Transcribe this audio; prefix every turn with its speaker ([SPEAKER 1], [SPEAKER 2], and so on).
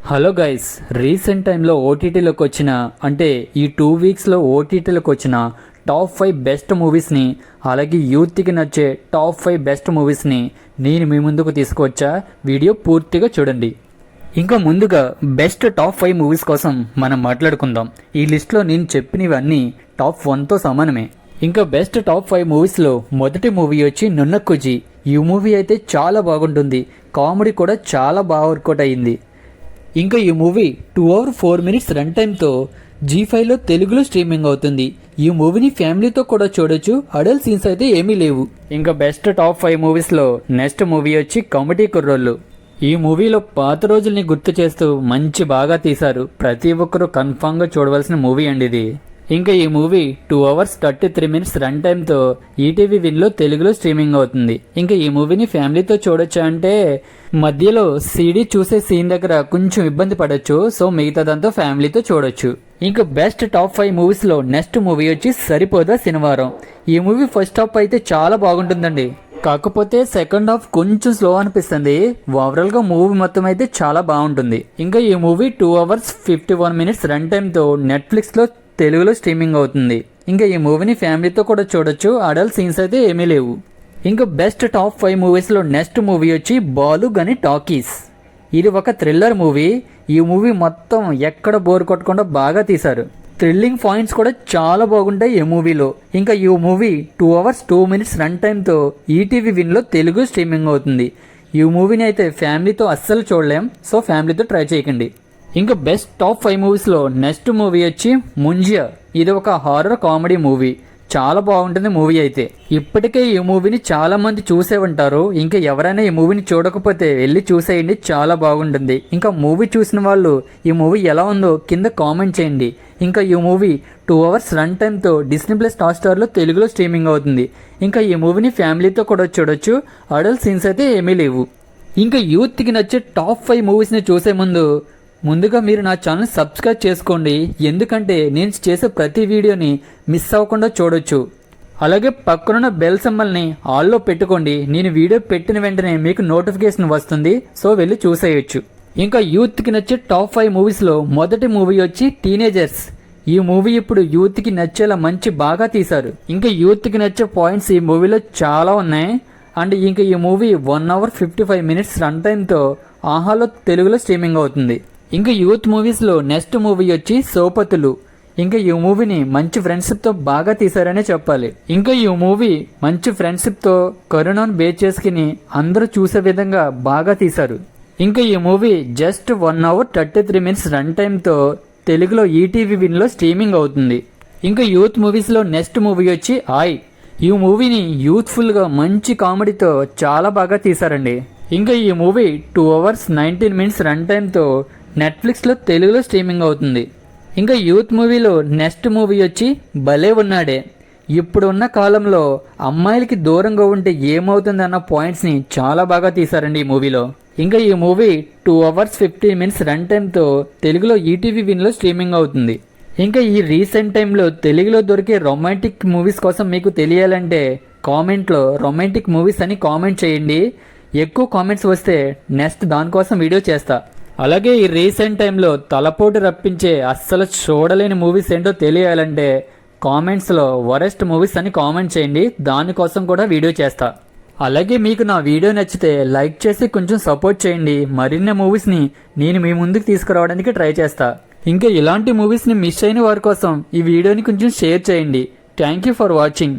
[SPEAKER 1] Hello guys, recent టైంలో ఓటీటీలోకి వచ్చిన అంటే ఈ 2 వీక్స్లో ఓటీటీలోకి వచ్చిన టాప్ 5 బెస్ట్ మూవీస్ని, అలాగే యూత్కి నచ్చే టాప్ 5 బెస్ట్ మూవీస్ని నేను మీ ముందుకు తీసుకువచ్చా. వీడియో పూర్తిగా చూడండి. ఇంకా ముందుగా బెస్ట్ టాప్ 5 మూవీస్ కోసం మనం మాట్లాడుకుందాం. ఈ లిస్ట్లో నేను చెప్పినవన్నీ టాప్ 1తో సమానమే. ఇంకా బెస్ట్ టాప్ 5 మూవీస్లో మొదటి మూవీ వచ్చి నున్నక్కుజి. ఈ మూవీ అయితే చాలా బాగుంటుంది, కామెడీ కూడా చాలా బాగా వర్కౌట్ అయ్యింది. ఇంకా ఈ మూవీ 2 hours 4 minutes రన్ టైంతో G5లో తెలుగులో స్ట్రీమింగ్ అవుతుంది. ఈ మూవీని ఫ్యామిలీతో కూడా చూడొచ్చు, అడల్ట్ సీన్స్ అయితే ఏమీ లేవు. ఇంకా బెస్ట్ టాప్ 5 మూవీస్లో నెక్స్ట్ మూవీ వచ్చి కమిటీ కుర్రోళ్ళు. ఈ మూవీలో పాత రోజుల్ని గుర్తు చేస్తూ మంచి బాగా తీశారు. ప్రతి ఒక్కరూ కన్ఫామ్గా చూడవలసిన మూవీ అండి ఇది. ఇంకా ఈ మూవీ 2 hours 33 minutes రన్ టైంతో ఈటీవీ విన్లో తెలుగులో స్ట్రీమింగ్ అవుతుంది. ఇంకా ఈ మూవీని ఫ్యామిలీతో చూడొచ్చా అంటే మధ్యలో సీడీ చూసే సీన్ దగ్గర కొంచెం ఇబ్బంది పడొచ్చు, సో మిగతాదంతా ఫ్యామిలీతో చూడొచ్చు. ఇంకా బెస్ట్ టాప్ 5 మూవీస్లో నెక్స్ట్ మూవీ వచ్చి సరిపోదా శనివారం. ఈ మూవీ ఫస్ట్ హాఫ్ అయితే చాలా బాగుంటుందండి, కాకపోతే సెకండ్ హాఫ్ కొంచెం స్లో అనిపిస్తుంది. ఓవరాల్గా మూవీ మొత్తం అయితే చాలా బాగుంటుంది. ఇంకా ఈ మూవీ 2 hours 51 minutes రన్ టైంతో నెట్ఫ్లిక్స్లో తెలుగులో స్ట్రీమింగ్ అవుతుంది. ఇంకా ఈ మూవీని ఫ్యామిలీతో కూడా చూడొచ్చు, అడల్ట్ సీన్స్ అయితే ఏమీ లేవు. ఇంకా బెస్ట్ టాప్ 5 మూవీస్లో నెక్స్ట్ మూవీ వచ్చి బాలు గని టాకీస్. ఇది ఒక థ్రిల్లర్ మూవీ. ఈ మూవీ మొత్తం ఎక్కడ బోర్ కొట్టకుండా బాగా తీశారు. థ్రిల్లింగ్ పాయింట్స్ కూడా చాలా బాగుంటాయి ఈ మూవీలో. ఇంకా ఈ మూవీ 2 hours 2 minutes రన్ టైంతో ఈటీవీ విన్లో తెలుగు స్ట్రీమింగ్ అవుతుంది. ఈ మూవీని అయితే ఫ్యామిలీతో అస్సలు చూడలేం, సో ఫ్యామిలీతో ట్రై చేయకండి. ఇంకా బెస్ట్ టాప్ 5 మూవీస్లో నెక్స్ట్ మూవీ వచ్చి ముంజియా. ఇది ఒక హారర్ కామెడీ మూవీ, చాలా బాగుంటుంది మూవీ అయితే. ఇప్పటికే ఈ మూవీని చాలా మంది చూసే ఉంటారు. ఇంకా ఎవరైనా ఈ మూవీని చూడకపోతే వెళ్ళి చూసేయండి, చాలా బాగుంటుంది. ఇంకా మూవీ చూసిన వాళ్ళు ఈ మూవీ ఎలా ఉందో కింద కామెంట్ చేయండి. ఇంకా ఈ మూవీ 2 hours రన్ టైంతో డిస్నీ+ హాట్‌స్టార్లో తెలుగులో స్ట్రీమింగ్ అవుతుంది. ఇంకా ఈ మూవీని ఫ్యామిలీతో కూడా చూడొచ్చు, అడల్ట్ సీన్స్ అయితే ఏమీ లేవు. ఇంకా యూత్కి నచ్చే టాప్ 5 మూవీస్ని చూసే ముందుగా మీరు నా ఛానల్ సబ్స్క్రైబ్ చేసుకోండి, ఎందుకంటే నేను చేసే ప్రతి వీడియోని మిస్ అవ్వకుండా చూడొచ్చు. అలాగే పక్కనున్న బెల్ సింబల్ని ఆల్లో పెట్టుకోండి, నేను వీడియో పెట్టిన వెంటనే మీకు నోటిఫికేషన్ వస్తుంది, సో వెళ్ళి చూసేయచ్చు. ఇంకా యూత్కి నచ్చే టాప్ 5 మూవీస్లో మొదటి మూవీ వచ్చి టీనేజర్స్. ఈ మూవీ ఇప్పుడు యూత్కి నచ్చేలా మంచి బాగా తీశారు. ఇంకా యూత్కి నచ్చే పాయింట్స్ ఈ మూవీలో చాలా ఉన్నాయి. అండ్ ఇంకా ఈ మూవీ 1 hour 55 minutes రన్ టైంతో ఆహాలో తెలుగులో స్ట్రీమింగ్ అవుతుంది. ఇంకా యూత్ మూవీస్లో నెక్స్ట్ మూవీ వచ్చి సోపతులు. ఇంకా ఈ మూవీని మంచి ఫ్రెండ్షిప్తో బాగా తీశారనే చెప్పాలి. ఇంకా ఈ మూవీ మంచి ఫ్రెండ్షిప్తో కరోనాను బేస్ చేసుకుని అందరూ చూసే విధంగా బాగా తీశారు. ఇంకా ఈ movie just 1 hour 33 minutes run టైంతో తెలుగులో ఈటీవీ విన్లో స్ట్రీమింగ్ అవుతుంది. ఇంకా యూత్ మూవీస్లో నెక్స్ట్ మూవీ వచ్చి ఆయ్. ఈ మూవీని యూత్ఫుల్గా మంచి కామెడీతో చాలా బాగా తీశారండి. ఇంకా ఈ మూవీ 2 hours 19 minutes రన్ టైంతో నెట్ఫ్లిక్స్లో తెలుగులో స్ట్రీమింగ్ అవుతుంది. ఇంకా యూత్ మూవీలో నెక్స్ట్ మూవీ వచ్చి భలే ఉన్నాడే. ఇప్పుడు ఉన్న కాలంలో అమ్మాయిలకి దూరంగా ఉంటే ఏమవుతుందన్న పాయింట్స్ని చాలా బాగా తీశారండి ఈ మూవీలో. ఇంకా ఈ మూవీ 2 hours 15 minutes రన్ టైంతో తెలుగులో ఈటీవీ విన్లో స్ట్రీమింగ్ అవుతుంది. ఇంకా ఈ రీసెంట్ టైంలో తెలుగులో దొరికే రొమాంటిక్ మూవీస్ కోసం మీకు తెలియాలంటే కామెంట్లో రొమాంటిక్ మూవీస్ అని కామెంట్ చేయండి. ఎక్కువ కామెంట్స్ వస్తే నెక్స్ట్ దానికోసం వీడియో చేస్తా. అలాగే ఈ రీసెంట్ టైంలో తలపోటు రప్పించే అస్సలు చూడలేని మూవీస్ ఏంటో తెలియాలంటే కామెంట్స్లో వరెస్ట్ మూవీస్ అని కామెంట్ చేయండి, దానికోసం కూడా వీడియో చేస్తా. అలాగే మీకు నా వీడియో నచ్చితే లైక్ చేసి కొంచెం సపోర్ట్ చేయండి. మరిన్ని మూవీస్ని నేను మీ ముందుకు తీసుకురావడానికి ట్రై చేస్తా. ఇంకా ఇలాంటి మూవీస్ని మిస్ అయిన వారి కోసం ఈ వీడియోని కొంచెం షేర్ చేయండి. Thank you for watching.